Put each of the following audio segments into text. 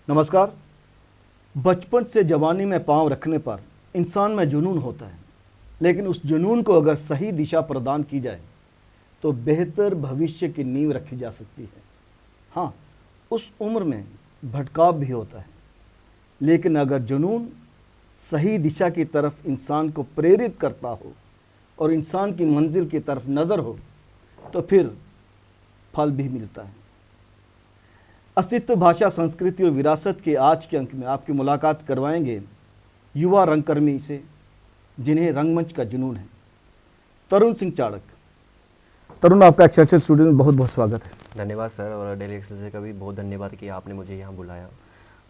नमस्कार। बचपन से जवानी में पांव रखने पर इंसान में जुनून होता है, लेकिन उस जुनून को अगर सही दिशा प्रदान की जाए तो बेहतर भविष्य की नींव रखी जा सकती है। हाँ, उस उम्र में भटकाव भी होता है, लेकिन अगर जुनून सही दिशा की तरफ इंसान को प्रेरित करता हो और इंसान की मंजिल की तरफ नज़र हो तो फिर फल भी मिलता है। अस्तित्व, भाषा, संस्कृति और विरासत के आज के अंक में आपकी मुलाकात करवाएंगे युवा रंगकर्मी से, जिन्हें रंगमंच का जुनून है, तरुण सिंह चाड़क। तरुण, आपका एक्सेलसियर स्टूडियो में बहुत बहुत स्वागत है। धन्यवाद सर, और डेली एक्सेलसियर का भी बहुत धन्यवाद कि आपने मुझे यहाँ बुलाया।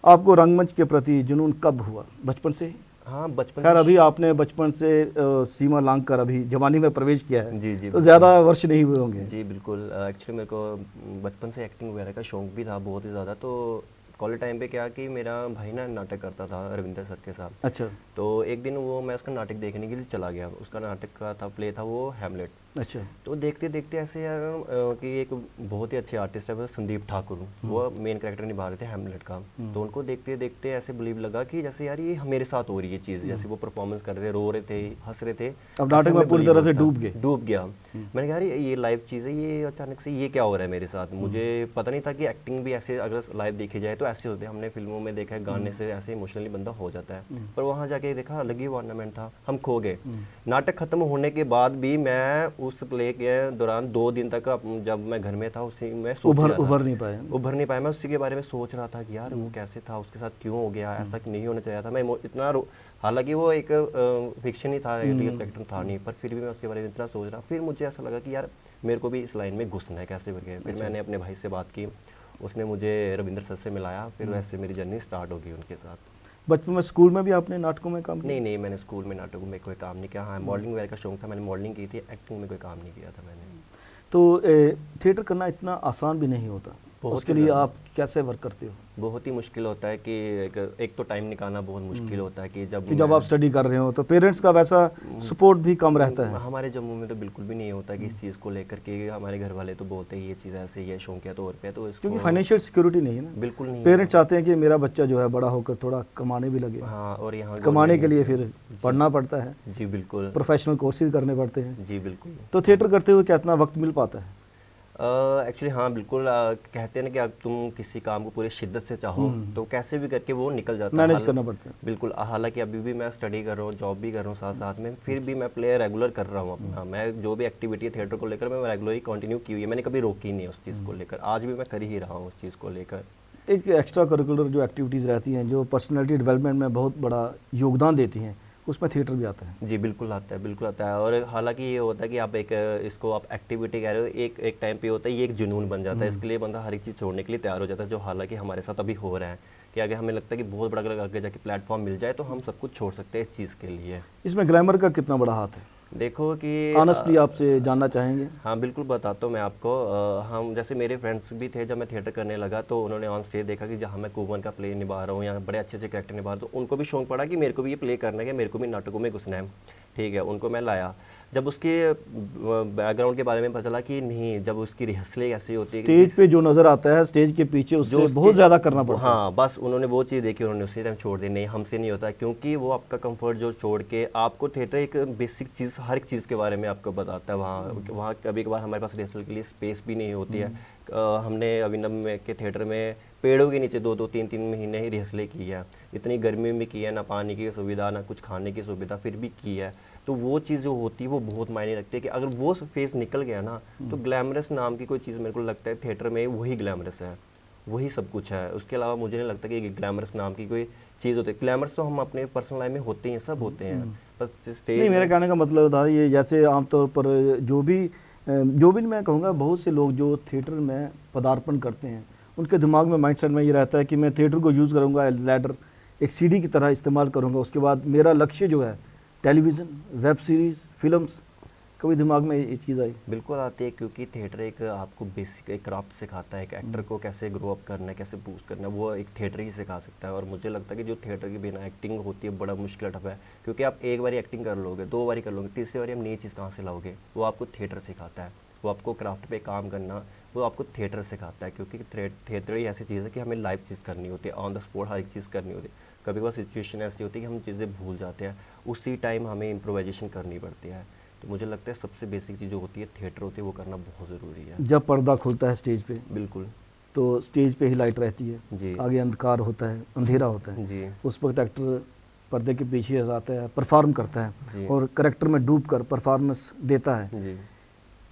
आपको रंगमंच के प्रति जुनून कब हुआ? बचपन से? हाँ, बचपन खैर, अभी आपने बचपन से सीमा लांघ कर अभी जवानी में प्रवेश किया है। जी जी, तो ज़्यादा वर्ष नहीं हुए होंगे। जी बिल्कुल। एक्चुअली मेरे को बचपन से एक्टिंग वगैरह का शौक भी था बहुत ही ज़्यादा। तो कॉलेज टाइम पे क्या कि मेरा भाई ना नाटक करता था रविंदर सर के साथ। अच्छा। तो एक दिन वो मैं उसका नाटक देखने के लिए चला गया। उसका नाटक का था, प्ले था वो हैमलेट। अच्छा। तो देखते देखते ऐसे यार कि एक बहुत ही अच्छे आर्टिस्ट है वो संदीप ठाकुर, वो मेन कैरेक्टर निभा रहे थे हैमलेट का। तो उनको देखते देखते ऐसे बिलीव लगा कि जैसे यार ये मेरे साथ हो रही है चीज़। जैसे वो परफॉर्मेंस कर रहे थे, रो रहे थे, हंस रहे थे। अब नाटक में पूरी तरह से डूब गया। मैंने कहा यार ये लाइव चीज़ है, ये अचानक से ये क्या हो रहा है मेरे साथ। मुझे पता नहीं था कि एक्टिंग भी ऐसे अगर लाइव देखी जाए तो ऐसे होते हैं। हमने फिल्मों में देखा है, गाने से ऐसे इमोशनली बंदा हो जाता है, पर वहाँ जाके देखा अलग ही ऑर्नामेंट था, हम खो गए। नाटक खत्म होने के बाद भी मैं उस प्ले के दौरान 2 दिन तक जब मैं घर में था उसी में उभर नहीं पाया। मैं उसी के बारे में सोच रहा था कि यार वो कैसे था, उसके साथ क्यों हो गया, ऐसा नहीं होना चाहिए था। मैं इतना हालांकि वो एक फिक्शन ही था, रियल कैरेक्टर था नहीं, पर फिर भी मैं उसके बारे में इतना सोच रहा। फिर मुझे ऐसा लगा कि यार मेरे को भी इस लाइन में घुसना है, कैसे करके। फिर मैंने अपने भाई से बात की, उसने मुझे रविंद्र सर से मिलाया, फिर वैसे मेरी जर्नी स्टार्ट हो गई उनके साथ। बचपन में स्कूल में भी आपने नाटकों में काम किया? नहीं, मैंने स्कूल में नाटकों में कोई काम नहीं किया। हाँ, मॉडलिंग वगैरह का शौक था, मैंने मॉडलिंग की थी, एक्टिंग में कोई काम नहीं किया था मैंने। तो थिएटर करना इतना आसान भी नहीं होता, उसके लिए आप कैसे वर्क करते हो? बहुत ही मुश्किल होता है कि एक तो टाइम निकालना बहुत मुश्किल होता है कि जब आप स्टडी कर रहे हो तो पेरेंट्स का वैसा सपोर्ट भी कम रहता है। हमारे जम्मू में तो बिल्कुल भी नहीं होता कि इस चीज़ को लेकर के हमारे घर वाले तो बोलते हैं ये चीज़ ऐसे ही है, शौकिया तौर पे। तो क्योंकि फाइनेंशियल सिक्योरिटी नहीं है ना, बिल्कुल नहीं। पेरेंट्स चाहते हैं कि मेरा बच्चा जो है बड़ा होकर थोड़ा कमाने भी लगे। हाँ, और यहाँ कमाने के लिए फिर पढ़ना पड़ता है। जी बिल्कुल, प्रोफेशनल कोर्सेज करने पड़ते हैं। जी बिल्कुल। तो थिएटर करते हुए क्या इतना वक्त मिल पाता है? एक्चुअली हाँ बिल्कुल। कहते हैं ना कि अगर तुम किसी काम को पूरी शिद्दत से चाहो तो कैसे भी करके वो निकल जाता है, मैनेज करना पड़ता है। बिल्कुल। हालांकि अभी भी मैं स्टडी कर रहा हूँ, जॉब भी कर रहा हूँ साथ साथ में, फिर भी मैं प्ले रेगुलर कर रहा हूँ अपना। मैं जो भी एक्टिविटी है थिएटर को लेकर मैं रेगुलर ही कंटिन्यू की हुई है, मैंने कभी रोकी नहीं उस चीज़ को लेकर। आज भी मैं कर ही रहा हूँ उस चीज़ को लेकर। एक एक्स्ट्रा करिकुलर जो एक्टिविटीज़ रहती हैं जो पर्सनैलिटी डेवलपमेंट में बहुत बड़ा योगदान देती हैं, उसमें थिएटर भी आता है? जी बिल्कुल आता है, बिल्कुल आता है। और हालांकि ये होता है कि आप एक इसको आप एक्टिविटी कह रहे हो, एक टाइम पे होता है ये एक जुनून बन जाता है। इसके लिए बंदा हर एक चीज़ छोड़ने के लिए तैयार हो जाता है, जो हालांकि हमारे साथ अभी हो रहा है कि अगर हमें लगता है कि बहुत बड़ा अगर आगे जाके प्लेटफॉर्म मिल जाए तो हम सब कुछ छोड़ सकते हैं इस चीज़ के लिए। इसमें ग्लैमर का कितना बड़ा हाथ है? देखो कि ऑनेस्टली आपसे जानना चाहेंगे। हाँ बिल्कुल बताता हूँ मैं आपको। हम जैसे मेरे फ्रेंड्स भी थे, जब मैं थिएटर करने लगा तो उन्होंने ऑन स्टेज देखा कि जहाँ मैं कुबन का प्ले निभा रहा हूँ या बड़े अच्छे अच्छे कैरेक्टर निभा रहा हूँ, तो उनको भी शौक पड़ा कि मेरे को भी ये प्ले करना है, मेरे को भी नाटकों में घुसना है। ठीक है, उनको मैं लाया। जब उसके बैकग्राउंड के बारे में पता चला कि नहीं, जब उसकी रिहर्सलें ऐसी होती है, स्टेज पे जो नज़र आता है स्टेज के पीछे उससे बहुत ज़्यादा करना पड़ता है। हाँ, बस उन्होंने वो चीज़ देखी, उन्होंने उसी टाइम छोड़ दी। नहीं, हमसे नहीं होता, क्योंकि वो आपका कंफर्ट जो छोड़ के आपको थिएटर एक बेसिक चीज़, हर एक चीज़ के बारे में आपको बताता है। वहाँ कभी कभार हमारे पास रिहर्सल के लिए स्पेस भी नहीं होती है। हमने अभिनव के थिएटर में पेड़ों के नीचे 2-2, 3-3 महीने ही रिहर्सलें की है। इतनी गर्मी में की है, ना पानी की सुविधा ना कुछ खाने की सुविधा, फिर भी की है। तो वो चीज़ जो होती है वो बहुत मायने रखती है कि अगर वो फेस निकल गया ना तो ग्लैमरस नाम की कोई चीज़ मेरे को लगता है थिएटर में वही ग्लैमरस है, वही सब कुछ है। उसके अलावा मुझे नहीं लगता कि ग्लैमरस नाम की कोई चीज़ होती है। ग्लैमरस तो हम अपने पर्सनल लाइफ में होते हैं, सब होते हैं, बस स्टेज नहीं, मेरे कहने का मतलब था ये, जैसे आमतौर पर जो भी मैं कहूँगा, बहुत से लोग जो थिएटर में पदार्पण करते हैं उनके दिमाग में माइंडसेट में ये रहता है कि मैं थिएटर को यूज़ करूँगा लैडर, एक सीडी की तरह इस्तेमाल करूँगा, उसके बाद मेरा लक्ष्य जो है टेलीविज़न, वेब सीरीज़, फिल्म्स। कभी दिमाग में ये चीज़ आई? बिल्कुल आती है, क्योंकि थिएटर एक आपको बेसिक एक क्राफ्ट सिखाता है, एक एक्टर को कैसे ग्रो अप करना है, कैसे बूस्ट करना है, वो एक थिएटर ही सिखा सकता है। और मुझे लगता है कि जो थिएटर के बिना एक्टिंग होती है बड़ा मुश्किल टफ है, क्योंकि आप एक बार एक्टिंग कर लोगे, 2 बार कर लोगे, तीसरी बार आप नई चीज़ कहाँ से लाओगे, वो आपको थिएटर सिखाता है। वो आपको क्राफ्ट पे काम करना, वो आपको थिएटर सिखाता है, क्योंकि थिएटर ही ऐसी चीज़ है कि हमें लाइव चीज़ करनी होती है, ऑन द स्पॉट हर एक चीज़ करनी होती है। कभी कभार सिचुएशन ऐसी होती है कि हम चीज़ें भूल जाते हैं, उसी टाइम हमें इम्प्रोवाइजेशन करनी पड़ती है। तो मुझे लगता है सबसे बेसिक चीज़ जो होती है थिएटर होती है, वो करना बहुत ज़रूरी है। जब पर्दा खुलता है स्टेज पे, बिल्कुल तो स्टेज पे ही लाइट रहती है, जी आगे अंधकार होता है, अंधेरा होता है, जी उस वक्त एक्टर पर्दे के पीछे आता है, परफॉर्म करता जी है और करेक्टर में डूब कर परफॉर्मेंस देता है। जी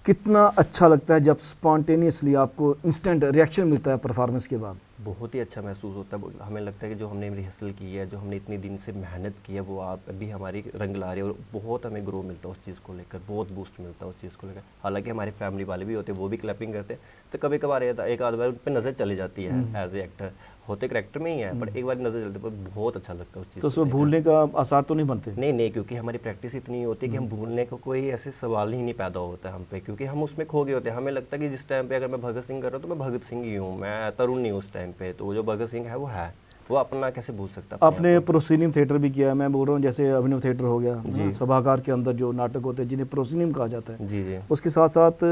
कितना अच्छा लगता है जब स्पॉन्टेनियसली आपको इंस्टेंट रिएक्शन मिलता है परफॉर्मेंस के बाद। बहुत ही अच्छा महसूस होता है। हमें लगता है कि जो हमने रिहर्सल की है, जो हमने इतने दिन से मेहनत की है, वो आप अभी हमारी रंग ला रही है, और बहुत हमें ग्रो मिलता है उस चीज़ को लेकर, बहुत बूस्ट मिलता है उस चीज़ को लेकर। हालांकि हमारे फैमिली वाले भी होते हैं, वो भी क्लैपिंग करते हैं, तो कभी कभार एक आध बार उन पर नज़र चली जाती है, एज ए एक्टर होते करेक्टर में ही है, बट एक बार नज़र चलती है, पर बहुत अच्छा लगता है उस चीज़ तो को उसमें लेकर। भूलने का आसार तो नहीं बनते? नहीं नहीं, क्योंकि हमारी प्रैक्टिस इतनी होती है कि हम भूलने को कोई ऐसे सवाल ही नहीं पैदा होता है हम पे, क्योंकि हम उसमें खो गए होते हैं। हमें लगता है कि जिस टाइम पे अगर मैं भगत सिंह कर रहा हूँ तो मैं भगत सिंह ही हूँ, मैं तरुण नहीं हूँ उस टाइम पे। तो वो जो भगत सिंह है वो अपना कैसे भूल सकता है? आपने प्रोसीनियम थिएटर भी किया है, मैं बोल रहा हूँ जैसे अभिनव थिएटर हो गया, जी। सभागार के अंदर जो नाटक होते हैं जिन्हें प्रोसीनियम कहा जाता है, जी जी उसके साथ साथ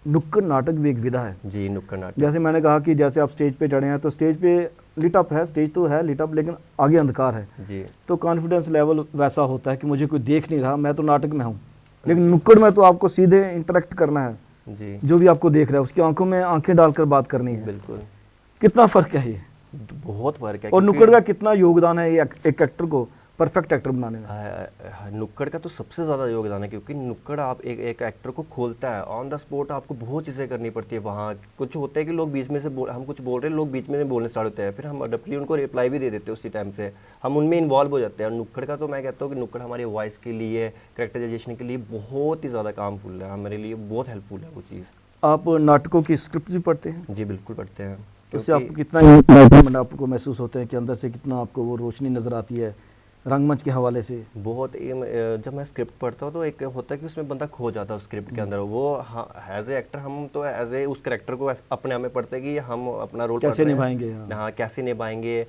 नुक्कड़ नाटक भी एक विधा है। जी, नुक्कड़ नाटक। जैसे मैंने कहा कि जैसे आप स्टेज पे चढ़े हैं तो स्टेज पे लिट अप है, स्टेज तो है लिट अप, लेकिन आगे अंधकार है, जी तो कॉन्फिडेंस लेवल वैसा होता है कि मुझे कोई देख नहीं रहा, मैं तो नाटक में हूँ। लेकिन नुक्कड़ में तो आपको सीधे इंटरेक्ट करना है, जी जो भी आपको देख रहा है उसकी आंखों में आंखें डालकर बात करनी है। बिल्कुल, कितना फर्क है ये, बहुत फर्क है। और क्योंकि नुक्कड़ का कितना योगदान है ये एक एक्टर को परफेक्ट एक्टर बनाने में। नुक्कड़ का तो सबसे ज़्यादा योगदान है, क्योंकि नुक्कड़ आप एक एक्टर को खोलता है। ऑन द स्पॉट आपको बहुत चीज़ें करनी पड़ती है। वहाँ कुछ होता है कि लोग बीच में से हम कुछ बोल रहे हैं, लोग बीच में से बोलने स्टार्ट होते हैं, फिर हम अडप्टली उनको रिप्लाई भी दे देते हैं उसी टाइम से, हम उनमें इन्वॉल्व हो जाते हैं। और नुक्कड़ का तो मैं कहता हूँ कि नुक्कड़ हमारी वॉइस के लिए, कैरेक्टराइजेशन के लिए बहुत ही ज़्यादा कामफुल है, हमारे लिए बहुत हेल्पफुल है वो चीज़। आप नाटकों की स्क्रिप्ट भी पढ़ते हैं? जी बिल्कुल पढ़ते हैं। उससे आपको कितना आपको महसूस होते हैं कि अंदर से कितना आपको वो रोशनी नज़र आती है रंगमंच के हवाले से? बहुत जब मैं स्क्रिप्ट पढ़ता हूँ तो एक होता है कि उसमें बंदा खो जाता है उस स्क्रिप्ट के अंदर। वो एज ए एक्टर हम तो एज ए उस करेक्टर को अपने आप में पढ़ते हैं कि हम अपना रोल कैसे निभाएंगे। हाँ, कैसे निभाएंगे।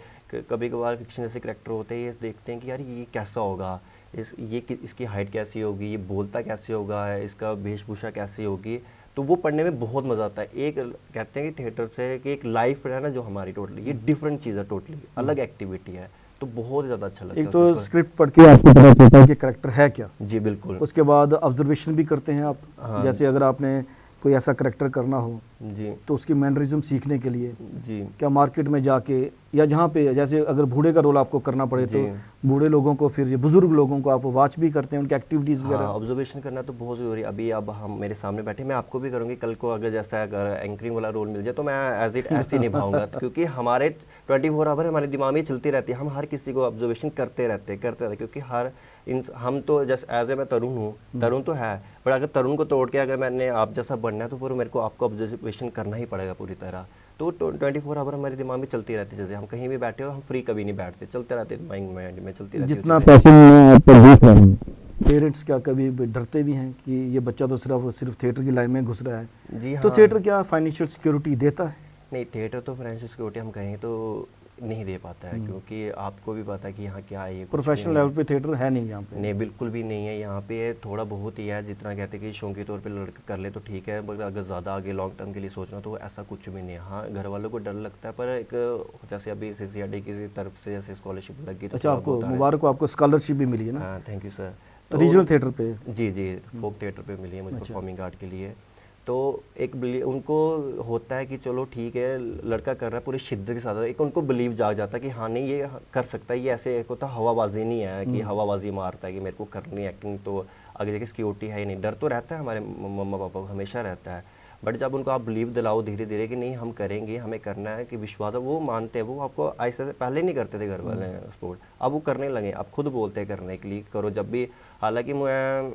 कभी कभार फिक्शन जैसे करेक्टर होते हैं, ये देखते हैं कि यार ये कैसा होगा, इसकी हाइट कैसी होगी, ये बोलता कैसे होगा, इसका वेशभूषा कैसी होगी। तो वो पढ़ने में बहुत मज़ा आता है। एक कहते हैं कि थिएटर से कि एक लाइफ है ना जो हमारी, टोटली ये डिफरेंट चीज़ है, टोटली अलग एक्टिविटी है, तो बहुत ज़्यादा अच्छा लगता है। एक तो स्क्रिप्ट पढ़ के आपको पता चलता है कि करेक्टर है क्या। जी बिल्कुल। उसके बाद ऑब्जर्वेशन भी करते हैं आप। हाँ। जैसे अगर आपने कोई ऐसा करेक्टर करना हो जी तो उसकी मैनरिज्म सीखने के लिए जी क्या मार्केट में जाके या जहाँ पे, जैसे अगर बूढ़े का रोल आपको करना पड़े तो बूढ़े लोगों को, फिर ये बुजुर्ग लोगों को आप वॉच भी करते हैं, उनकी एक्टिविटीज़ वगैरह? ऑब्जर्वेशन करना तो बहुत ज़रूरी है। अभी अब हम मेरे सामने बैठे, मैं आपको भी करूँगी कल को, अगर जैसा अगर एंकरिंग वाला रोल मिल जाए तो मैं एज इट ऐसे ही निभाऊंगा, क्योंकि हमारे 24 आवर हमारे दिमाग में चलती रहती है, हम हर किसी को ऑब्जर्वेशन करते रहते क्योंकि हम तो जैसे एज ए मैं तरुण हूँ, तरुण तो है, बट अगर तरुण को तोड़ के अगर मैंने आप जैसा बनना है तो फिर मेरे को आपको ऑब्जर्वेशन करना ही पड़ेगा पूरी तरह। तो 24 आवर हमारे दिमाग में चलती रहती चीज़ें, हम कहीं भी बैठे हो, हम फ्री कभी नहीं बैठते, चलते रहते माइंड में चलती रहती। जितना पैशन पेरेंट्स क्या कभी डरते भी हैं कि ये बच्चा तो सिर्फ थिएटर की लाइन में घुस रहा है? जी हाँ। तो थिएटर क्या फाइनेंशियल सिक्योरिटी देता है? नहीं, थिएटर तो फाइनेंशियल सिक्योरिटी हम कहें तो नहीं दे पाता है, क्योंकि आपको भी पता है कि यहाँ क्या है, ये प्रोफेशनल लेवल पे थिएटर है नहीं यहाँ पे। नहीं, बिल्कुल भी नहीं है यहाँ पे। थोड़ा बहुत ही है, जितना कहते हैं कि शौक के तौर पे लड़का कर ले तो ठीक है, मगर अगर ज़्यादा आगे लॉन्ग टर्म के लिए सोचना तो ऐसा कुछ भी नहीं है। हाँ, घर वालों को डर लगता है, पर एक जैसे अभी CCRD की तरफ से जैसे स्कॉलरशिप लगी तो अच्छा, आपको मुबारक हो, आपको स्कॉलरशिप भी मिली है ना? हाँ, thank you sir. Regional theatre पे? जी जी, फोक थिएटर पे मिली है मुझे, परफॉर्मिंग आर्ट के लिए। तो एक उनको होता है कि चलो ठीक है, लड़का कर रहा है पूरी शिद्दत के साथ, एक उनको बिलीव जाग जाता है कि हाँ नहीं ये कर सकता है। ये ऐसे एक होता हवाबाजी नहीं है कि हवाबाजी मारता है कि मेरे को करनी एक्टिंग तो आगे जाके सिक्योरिटी है ही नहीं। डर तो रहता है हमारे मम्मा पापा को, हमेशा रहता है, बट जब उनको आप बिलीव दिलाओ धीरे धीरे कि नहीं हम करेंगे, हमें करना है, कि विश्वास है, वो मानते हैं। वो आपको ऐसे पहले नहीं करते थे घर वाले स्पोर्ट, अब वो करने लगे, अब खुद बोलते हैं करने के लिए करो जब भी। हालांकि मैं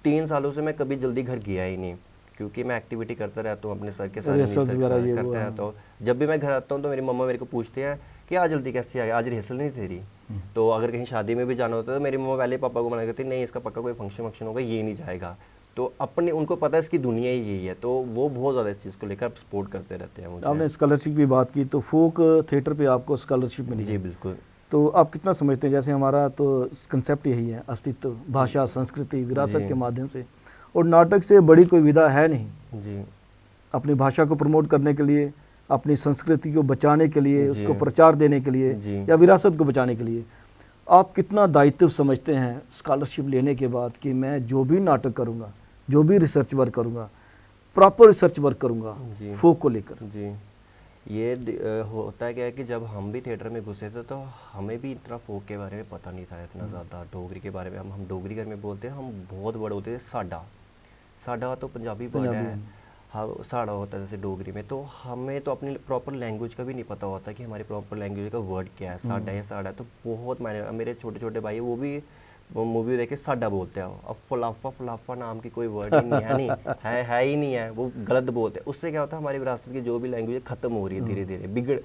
3 सालों से मैं कभी जल्दी घर गया ही नहीं, क्योंकि मैं एक्टिविटी करता रहता हूँ अपने सर के साथ करते रहता हूँ। जब भी मैं घर आता हूँ तो मेरी मम्मा मेरे को पूछते हैं कि आज जल्दी कैसे आ गया, आज रिहर्सल नहीं तेरी? तो अगर कहीं शादी में भी जाना होता है तो मेरी मम्मा पहले पापा को मना करती, नहीं इसका पक्का कोई फंक्शन होगा, ये नहीं जाएगा। तो अपने उनको पता है इसकी दुनिया ही यही है, तो वो बहुत ज़्यादा इस चीज़ को लेकर सपोर्ट करते रहते हैं मुझे। आपने स्कॉलरशिप की बात की, तो फोक थिएटर पे आपको स्कॉलरशिप मिली? जी बिल्कुल। तो आप कितना समझते हैं, जैसे हमारा तो कंसेप्ट यही है, अस्तित्व, भाषा, संस्कृति, विरासत के माध्यम से, और नाटक से बड़ी कोई विधा है नहीं जी अपनी भाषा को प्रमोट करने के लिए, अपनी संस्कृति को बचाने के लिए, जी। उसको प्रचार देने के लिए जी। या विरासत को बचाने के लिए। आप कितना दायित्व समझते हैं स्कॉलरशिप लेने के बाद कि मैं जो भी नाटक करूँगा, जो भी रिसर्च वर्क करूँगा, प्रॉपर रिसर्च वर्क करूँगा जी। फोक को लेकर। जी, ये होता है क्या है कि जब हम भी थिएटर में घुसे थे तो हमें भी इतना फोक के बारे में पता नहीं था इतना ज़्यादा। डोगरी के बारे में हम डोगरी घर में बोलते हैं, हम बहुत बड़े होते थे। साडा साडा तो पंजाबी वर्ड है, हाँ साड़ा होता है जैसे डोगरी में। तो हमें तो अपनी प्रॉपर लैंग्वेज का भी नहीं पता होता कि हमारी प्रॉपर लैंग्वेज का वर्ड क्या है, साडा है साड़ा है। तो बहुत मायने, मेरे छोटे छोटे भाई वो भी वो मूवी देखे साडा बोलते हैं। अब फलाफा फलाफा नाम की कोई वर्ड ही नहीं है, नहीं है ही नहीं है, वो गलत बोलते हैं। उससे क्या होता है हमारी विरासत की जो भी लैंग्वेज खत्म हो रही है, धीरे धीरे बिगड़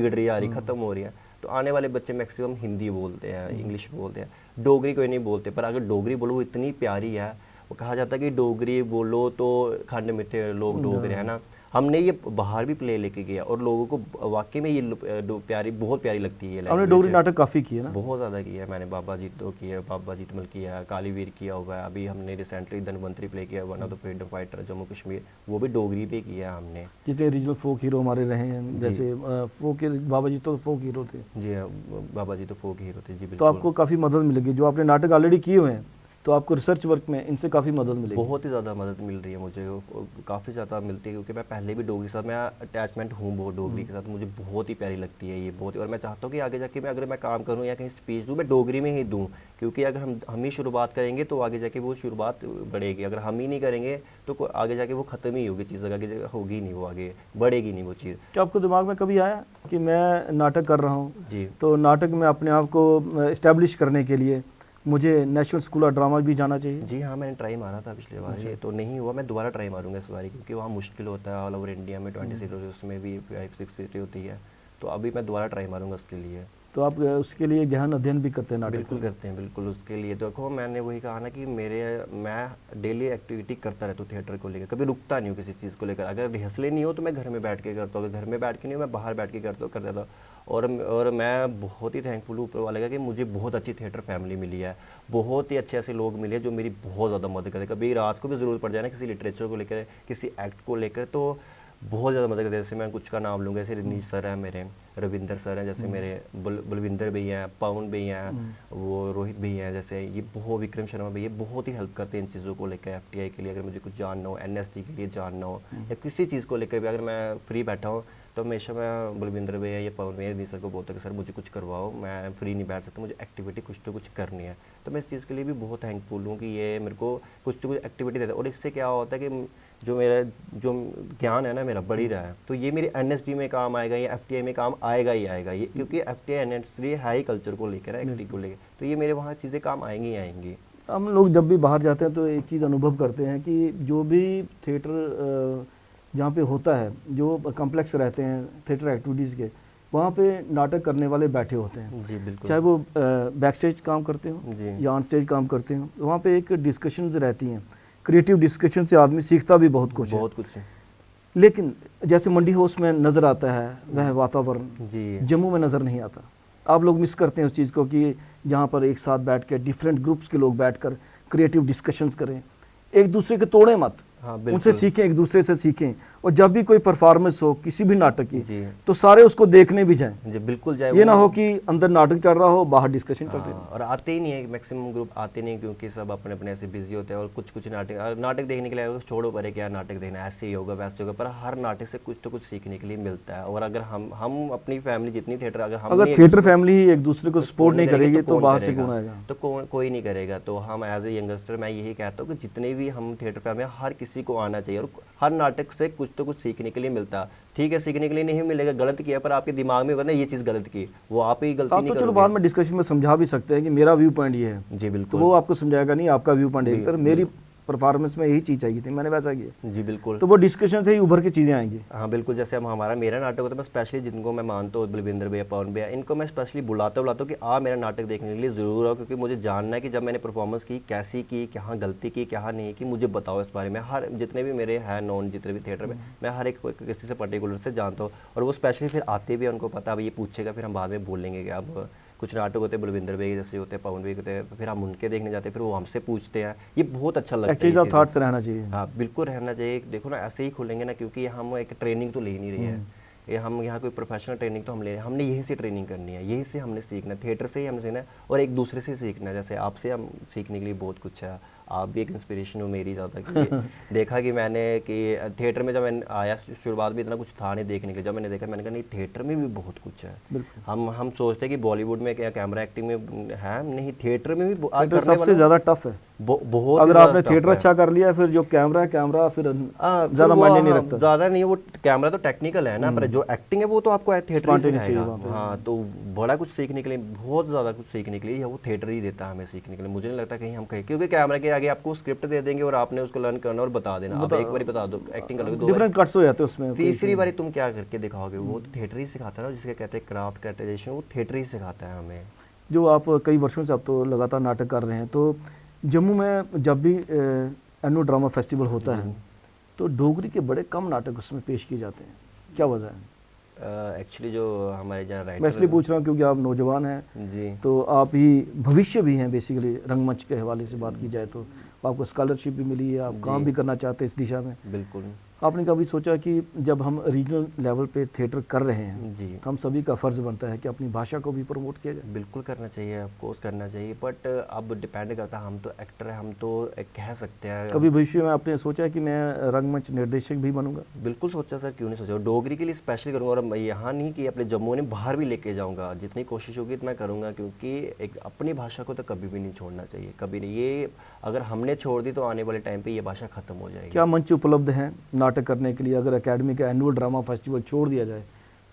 रही है, आ रही, खत्म हो रही है। तो आने वाले बच्चे मैक्सिमम हिंदी बोलते हैं, इंग्लिश बोलते हैं, डोगरी कोई नहीं बोलते। पर अगर डोगरी बोलो वो इतनी प्यारी है, वो कहा जाता है कि डोगरी बोलो तो खंड मिठे लोग डोगरे, है ना। हमने ये बाहर भी प्ले लेके गया और लोगों को वाकई में ये प्यारी, बहुत प्यारी लगती है ये आपने डोगरी नाटक काफ़ी किए ना? बहुत ज़्यादा किया है मैंने। बाबा जी तो किया, बाबा जीतमल किया है, कालीवीर किया हुआ है। अभी हमने रिसेंटली धनवंतरी प्ले किया, one of the freedom fighter Jammu Kashmir, वो भी डोगरी पे किया है हमने। जितने रीजनल फोक हीरो हमारे रहे हैं, जैसे फोक बाबा जी तो फोक हीरो थे। जी हाँ, बाबा जी तो फोक हीरो थे जी, बिल्कुल। तो आपको काफ़ी मदद मिलेगी, जो आपने नाटक ऑलरेडी किए हुए हैं तो आपको रिसर्च वर्क में इनसे काफ़ी मदद मिलेगी। बहुत ही ज़्यादा मदद मिल रही है मुझे, काफ़ी ज़्यादा मिलती है, क्योंकि मैं पहले भी डोगरी के साथ मैं अटैचमेंट हूँ बहुत डोगरी के साथ। मुझे बहुत ही प्यारी लगती है ये, बहुत ही। और मैं चाहता हूँ कि आगे जाके मैं अगर मैं काम करूँ या कहीं स्पीच दूँ, मैं डोगरी में ही दूँ, क्योंकि अगर हम ही शुरुआत करेंगे तो आगे जाके वो शुरुआत बढ़ेगी। अगर हम ही नहीं करेंगे तो आगे जाके वो ख़त्म ही होगी चीज़, आगे होगी नहीं, वो आगे बढ़ेगी नहीं वो चीज़। क्या आपको दिमाग में कभी आया कि मैं नाटक कर रहा हूँ जी, तो नाटक में अपने आप को इस्टेब्लिश करने के लिए मुझे नेशनल स्कूल ऑफ ड्रामा भी जाना चाहिए? जी हाँ, मैंने ट्राई मारा था पिछले बार, ये तो नहीं हुआ। मैं दोबारा ट्राई मारूंगा इस बार, क्योंकि वहाँ मुश्किल होता है। ऑल ओवर इंडिया में 20 सीट होती है, उसमें भी 5-6 सीटें होती है। तो अभी मैं दोबारा ट्राई मारूंगा उसके लिए। तो आप उसके लिए गहन अध्ययन भी करते हैं नाटक? बिल्कुल करते हैं, बिल्कुल। उसके लिए देखो मैंने वही कहा ना कि मैं डेली एक्टिविटी करता रहता हूँ थिएटर को लेकर, कभी रुकता नहीं हूँ किसी चीज़ को लेकर। अगर रिहर्सलें नहीं हो तो मैं घर में बैठ के करता हूँ, अगर घर में बैठ के नहीं हो मैं बाहर बैठ के कर देता हूँ। और मैं बहुत ही थैंकफुल हूँ ऊपर वाले का कि मुझे बहुत अच्छी थिएटर फैमिली मिली है, बहुत ही अच्छे ऐसे लोग मिले हैं जो मेरी बहुत ज़्यादा मदद करते हैं। कभी रात को भी ज़रूरत पड़ जाए ना किसी लिटरेचर को लेकर, किसी एक्ट को लेकर, तो बहुत ज़्यादा मदद करते हैं। जैसे मैं कुछ का नाम लूँगा, जैसे रजनीश सर हैं मेरे, रविंदर सर हैं, जैसे मेरे बलविंदर भैया हैं, पवन भैया हैं, वो रोहित भैया हैं, जैसे ये बहुत, विक्रम शर्मा भैया बहुत ही हेल्प करते हैं इन चीज़ों को लेकर। FTI के लिए अगर मुझे कुछ जानना हो, NST के लिए जानना हो, या किसी चीज़ को लेकर भी अगर मैं फ्री बैठा हूँ तो हमेशा मैं बलविंदर भैया या पवन भैया रजनीश सर को बोलता कि सर मुझे कुछ करवाओ, मैं फ्री नहीं बैठ सकता, मुझे एक्टिविटी कुछ तो कुछ करनी है। तो मैं इस चीज़ के लिए भी बहुत थैंकफुल हूँ कि ये मेरे को कुछ तो कुछ एक्टिविटी देता है। और इससे क्या होता है कि जो मेरा जो ज्ञान है ना मेरा बढ़ ही रहा है, तो ये मेरी NSD में काम आएगा या FTI में काम आएगा ही आएगा ये, क्योंकि FTI NSD है ही कल्चर को लेकर है, एक्टिंग को लेकर, तो ये मेरे वहाँ चीज़ें काम आएंगी ही आएंगी। हम लोग जब भी बाहर जाते हैं तो एक चीज़ अनुभव करते हैं कि जो भी थिएटर जहाँ पे होता है, जो कॉम्प्लेक्स रहते हैं थिएटर एक्टिविटीज़ के, वहाँ पे नाटक करने वाले बैठे होते हैं। जी बिल्कुल। चाहे वो बैक स्टेज काम करते हो जी या ऑन स्टेज काम करते हो, वहाँ पे एक डिस्कशंस रहती हैं, क्रिएटिव डिस्कशन से आदमी सीखता भी बहुत कुछ है। बहुत कुछ है। लेकिन जैसे मंडी हाउस में नज़र आता है वह वातावरण जी जम्मू में नज़र नहीं आता। आप लोग मिस करते हैं उस चीज़ को कि जहाँ पर एक साथ बैठ के डिफरेंट ग्रुप्स के लोग बैठकर क्रिएटिव डिस्कशंस करें, एक दूसरे के तोड़े मत, हाँ उनसे बिल्कुल। सीखें, एक दूसरे से सीखें। और जब भी कोई परफॉर्मेंस हो किसी भी नाटक की जी तो सारे उसको देखने भी जाएं। जी बिल्कुल जाए। ये ना हो कि अंदर नाटक चल रहा हो, बाहर डिस्कशन चल रही हो। और आते ही नहीं है, मैक्सिमम ग्रुप आते नहीं, क्योंकि सब अपने अपने ऐसे बिजी होते हैं। और कुछ नाटक देखने के लिए छोड़ो परे क्या नाटक देखना, ऐसे ही होगा वैसे होगा, पर हर नाटक से कुछ तो कुछ सीखने के लिए मिलता है। और अगर हम अपनी फैमिली जितनी थिएटर, अगर थिएटर फैमिली ही एक दूसरे को सपोर्ट नहीं करेगी तो कौन बाहर से करेगा? कौन आएगा? तो कोई नहीं करेगा। तो हम एज ए यंगस्टर मैं यही कहता हूँ कि जितने भी हम थिएटर फैमिली, हर किसी को आना चाहिए, और हर नाटक से कुछ तो कुछ सीखने के लिए मिलता है। ठीक है, सीखने के लिए नहीं मिलेगा, गलत किया, पर आपके दिमाग में होगा ना ये चीज़ गलत की, वो आप ही गलती आप नहीं तो चलो करोगे। बाद में डिस्कशन में समझा भी सकते हैं कि मेरा व्यू पॉइंट ये है, जी तो बिल्कुल। वो आपको समझाएगा नहीं, आपका व्यू पॉइंट एक तरह, मेरी परफॉर्मेंस में यही चीज़ चाहिए थी, मैंने वैसा किया, जी बिल्कुल। तो वो डिस्कशन से ही उभर के चीज़ें आएंगी। हाँ बिल्कुल। जैसे हम मेरा नाटक होता है, मैं स्पेशली जिनको मैं मानता हूँ, बलविंदर भैया, पवन भैया, इनको मैं स्पेशली बुलाता हूँ कि आप मेरा नाटक देखने के लिए ज़रूर आओ, क्योंकि मुझे जानना है कि जब मैंने परफॉर्मेंस की कैसी की, कहाँ गलती की, कहाँ नहीं की, मुझे बताओ इस बारे में। हर जितने भी मेरे हैं नॉन, जितने भी थिएटर में, मैं हर एक किसी से पर्टिकुलर से जानता हूँ, और वो स्पेशली फिर आते भी हैं, उनको पता है ये पूछेगा, फिर हम बाद में बोलेंगे कि अब कुछ नाटक होते हैं बलविंदर बेग जैसे होते हैं, पवन बेग होते हैं, फिर हम उनके देखने जाते हैं, फिर वो हमसे पूछते हैं। ये बहुत अच्छा लगता है। एक्सचेंज ऑफ थॉट्स रहना चाहिए। हाँ बिल्कुल रहना चाहिए। देखो ना ऐसे ही खुलेंगे ना, क्योंकि हम एक ट्रेनिंग तो ले ही नहीं रही है, ये हम यहाँ कोई प्रोफेशनल ट्रेनिंग तो हम ले, हमने यहीं से ट्रेनिंग करनी है, यहीं से हमने सीखना है, थिएटर से ही हमने सीखना है और एक दूसरे से सीखना है। जैसे आपसे हम सीखने के लिए बहुत कुछ है, आप भी एक इंस्पिरेशन हो मेरी ज़्यादा, क्योंकि देखा कि मैंने कि थिएटर में जब मैं आया शुरुआत में इतना कुछ था नहीं देखने के, जब मैंने देखा मैंने कहा नहीं थिएटर में भी बहुत कुछ है। हम सोचते हैं कि बॉलीवुड में क्या कैमरा एक्टिंग में है, नहीं थिएटर में भी आज करने सबसे ज़्यादा टफ है। बहुत अगर आपने थिएटर अच्छा कर लिया, फिर जो कैमरा फिर ज़्यादा मायने नहीं रखता। ज़्यादा नहीं, वो कैमरा तो टेक्निकल है ना, पर जो एक्टिंग है वो तो आपको थिएटर ही सिखाएगा। हाँ, तो बड़ा कुछ सीखने के लिए, बहुत ज़्यादा कुछ सीखने के लिए वो थिएटर ही देता है हमें सीखने के लिए। मुझे नहीं लगता कहीं हम कहीं, क्योंकि कैमरा के आगे आपको स्क्रिप्ट दे देंगे और आपने उसको लर्न करना और बता देना। आप एक बार बता दो, एक्टिंग करोगे, डिफरेंट कट्स हो जाते हैं उसमें, तीसरी बारी तुम क्या करके दिखाओगे, वो तो थिएटर ही सिखाता है ना, जिसके कहते हैं क्राफ्ट कैरेक्टराइजेशन, वो थिएटर ही सिखाता है हमें। जो आप कई वर्षों से आप तो लगातार नाटक कर रहे हैं, तो जम्मू में जब भी एनुअल ड्रामा फेस्टिवल होता है तो डोगरी के बड़े कम नाटक उसमें पेश किए जाते हैं, क्या वजह है? एक्चुअली जो हमारे जहाँ राइटर, मैं इसलिए पूछ रहा हूँ क्योंकि आप नौजवान हैं जी, तो आप ही भविष्य भी हैं बेसिकली, रंगमंच के हवाले से बात की जाए तो आपको स्कॉलरशिप भी मिली है, आप काम भी करना चाहते हैं इस दिशा में। बिल्कुल। आपने कभी सोचा कि जब हम रीजनल लेवल पे थिएटर कर रहे हैं जी, हम सभी का फ़र्ज़ बनता है कि अपनी भाषा को भी प्रमोट किया जाए? बिल्कुल करना चाहिए, ऑफकोर्स करना चाहिए, बट अब डिपेंड करता है, हम तो एक्टर हैं, हम तो कह सकते हैं। कभी भविष्य में आपने सोचा है कि मैं रंगमंच निर्देशक भी बनूंगा? बिल्कुल सोचा सर, क्यों नहीं सोचा, डोगरी के लिए स्पेशल करूँगा, और यहाँ नहीं कि अपने जम्मू ने बाहर भी लेके जाऊँगा, जितनी कोशिश होगी इतना करूँगा, क्योंकि एक अपनी भाषा को तो कभी भी नहीं छोड़ना चाहिए, कभी नहीं। ये अगर हमने छोड़ दी तो आने वाले टाइम पे ये भाषा खत्म हो जाएगी। क्या मंच उपलब्ध हैं नाटक करने के लिए? अगर एकेडमी का एनुअल ड्रामा फेस्टिवल छोड़ दिया जाए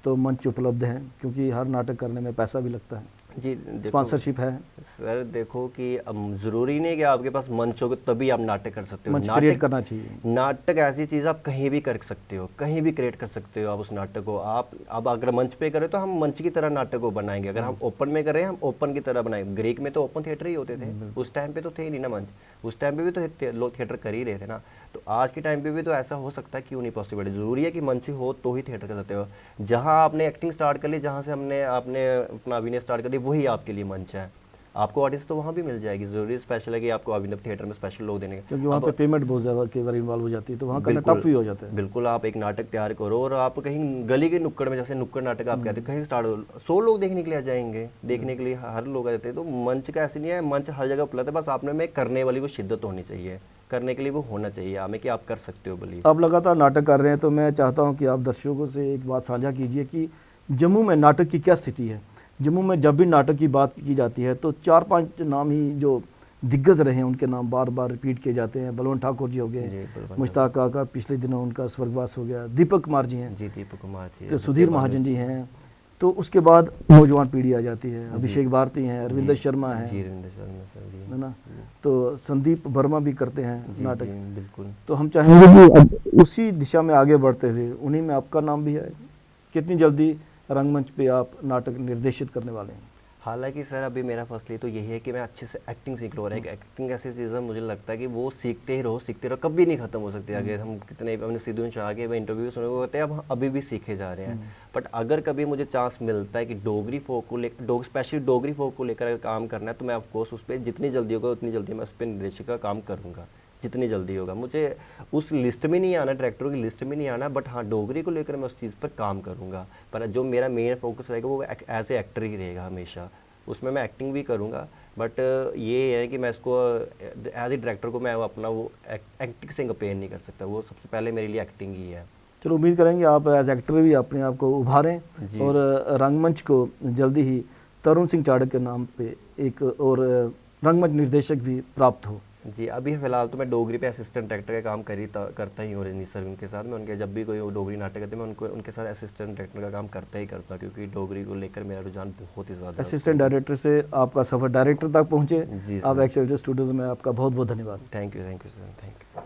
तो मंच उपलब्ध हैं, क्योंकि हर नाटक करने में पैसा भी लगता है, जी, स्पॉन्सरशिप है। सर देखो कि ज़रूरी नहीं कि आपके पास मंच हो तभी आप नाटक कर सकते हो, मंच क्रिएट करना चाहिए। नाटक ऐसी चीज़ आप कहीं भी कर सकते हो, कहीं भी क्रिएट कर सकते हो आप उस नाटक को। आप अब अगर मंच पे करें तो हम मंच की तरह नाटक को बनाएंगे, अगर हम ओपन में करें हम ओपन की तरह बनाएंगे। ग्रीक में तो ओपन थिएटर ही होते थे, उस टाइम पे तो थे ही नहीं ना मंच, उस टाइम पे भी तो लोग थिएटर कर ही रहे थे ना, तो आज के टाइम पे भी तो ऐसा हो सकता है, क्यों नहीं पॉसिबल है? ज़रूरी है कि मंच हो तो ही थिएटर कर सकते हो। जहाँ आपने एक्टिंग स्टार्ट कर ली, जहाँ से आपने अपना अभिनय स्टार्ट कर ली, वही आपके लिए मंच है। आपको ऑडियंस तो वहाँ भी मिल जाएगी, ज़रूरी स्पेशल है कि आपको अभिनय थिएटर में स्पेशल लोग देने, क्योंकि वहाँ पे पेमेंट बहुत ज़्यादा कई बार इन्वॉल्व हो जाती है, तो वहाँ करना टफ ही हो जाता है। बिल्कुल, आप एक नाटक तैयार करो और आप कहीं गली के नुक्कड़ में, जैसे नुक्कड़ नाटक आप कहते हैं, कहीं स्टार्ट हो, 100 लोग देखने के लिए आ जाएंगे, देखने के लिए हर लोग आ जाते हैं। तो मंच का ऐसे नहीं है, मंच हर जगह उपलब्ध है, बस आपने में करने वाली वो शिद्दत होनी चाहिए, करने के लिए वो होना चाहिए हमें कि आप कर सकते हो। बोलिए, आप लगातार नाटक कर रहे हैं तो मैं चाहता हूँ कि आप दर्शकों से एक बात साझा कीजिए कि जम्मू में नाटक की क्या स्थिति है। जम्मू में जब भी नाटक की बात की जाती है तो 4-5 नाम ही जो दिग्गज रहे हैं उनके नाम बार बार रिपीट किए जाते हैं। बलवंत ठाकुर जी हो गए, मुश्ताक काका पिछले दिनों उनका स्वर्गवास हो गया, दीपक कुमार जी हैं, जी दीपक कुमार जी, तो सुधीर महाजन जी हैं, तो उसके बाद नौजवान पीढ़ी आ जाती है, अभिषेक भारती हैं, अरविंदर शर्मा हैं, है ना, तो संदीप वर्मा भी करते हैं नाटक। बिल्कुल, तो हम चाहेंगे कि अब उसी दिशा में आगे बढ़ते हुए उन्हीं में आपका नाम भी है। कितनी जल्दी रंगमंच पे आप नाटक निर्देशित करने वाले हैं? हालांकि सर अभी मेरा फसली तो यही है कि मैं अच्छे से एक्टिंग सीख लूँ, और एक एक्टिंग ऐसी चीज़ है मुझे लगता है कि वो सीखते ही रहो, कभी नहीं खत्म हो सकती। अगर हम कितने अपने सिद्धू शाह के इंटरव्यू सुने वो कहते हैं अब अभी भी सीखे जा रहे हैं। बट अगर कभी मुझे चांस मिलता है कि डोगरी फोक को लेकर, स्पेशली डोगरी फोक को लेकर काम करना है, तो मैं ऑफकोर्स उस पर जितनी जल्दी होगा उतनी जल्दी मैं उस पर निर्देशक का काम करूँगा, जितनी जल्दी होगा। मुझे उस लिस्ट में नहीं आना, डायरेक्टरों की लिस्ट में नहीं आना, बट हाँ डोगरी को लेकर मैं उस चीज़ पर काम करूँगा। पर जो मेरा मेन फोकस रहेगा वो एज ए एक्टर ही रहेगा हमेशा, उसमें मैं एक्टिंग भी करूँगा। बट ये है कि मैं इसको एज ए डायरेक्टर को मैं अपना वो एक्टिंग से कंपेयर नहीं कर सकता, वो सबसे पहले मेरे लिए एक्टिंग ही है। चलो उम्मीद करेंगे आप एज एक्टर भी अपने आप को उभारें और रंगमंच को जल्दी ही तरुण सिंह चाड़क के नाम पे एक और रंगमंच निर्देशक भी प्राप्त हो। जी, अभी फिलहाल तो मैं डोगरी पे असिस्टेंट डायरेक्टर का काम करता ही हूँ रजनीश सर उनके साथ। मैं उनके जब भी कोई डोगरी नाटक करते हैं मैं उनके साथ असिस्टेंट डायरेक्टर का काम करता ही करता हूँ, क्योंकि डोगरी को लेकर मेरा रुझान बहुत ही ज़्यादा। असिस्टेंट डायरेक्टर से आपका सफ़र डायरेक्टर तक पहुँचे। जी आप एक्सेलरेटर स्टूडियोज में आपका बहुत बहुत धन्यवाद। Thank you sir, thank you.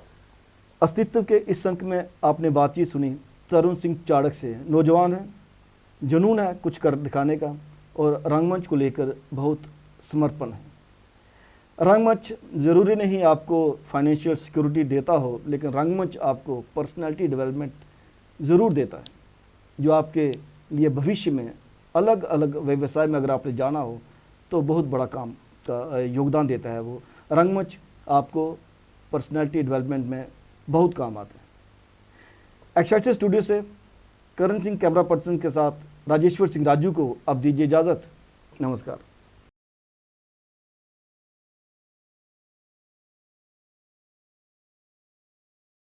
अस्तित्व के इस अंक में आपने बातचीत सुनी तरुण सिंह चाड़क से। नौजवान है, जुनून है कुछ कर दिखाने का, और रंगमंच को लेकर बहुत समर्पण है। रंगमंच ज़रूरी नहीं आपको फाइनेंशियल सिक्योरिटी देता हो, लेकिन रंगमंच आपको पर्सनालिटी डेवलपमेंट ज़रूर देता है, जो आपके लिए भविष्य में अलग अलग व्यवसाय में अगर आपने जाना हो तो बहुत बड़ा काम का योगदान देता है वो। रंगमंच आपको पर्सनैलिटी डेवलपमेंट में बहुत काम आता है। एक्साइटेड स्टूडियो से करण सिंह कैमरा पर्सन के साथ राजेश्वर सिंह राजू को अब दीजिए इजाज़त। नमस्कार।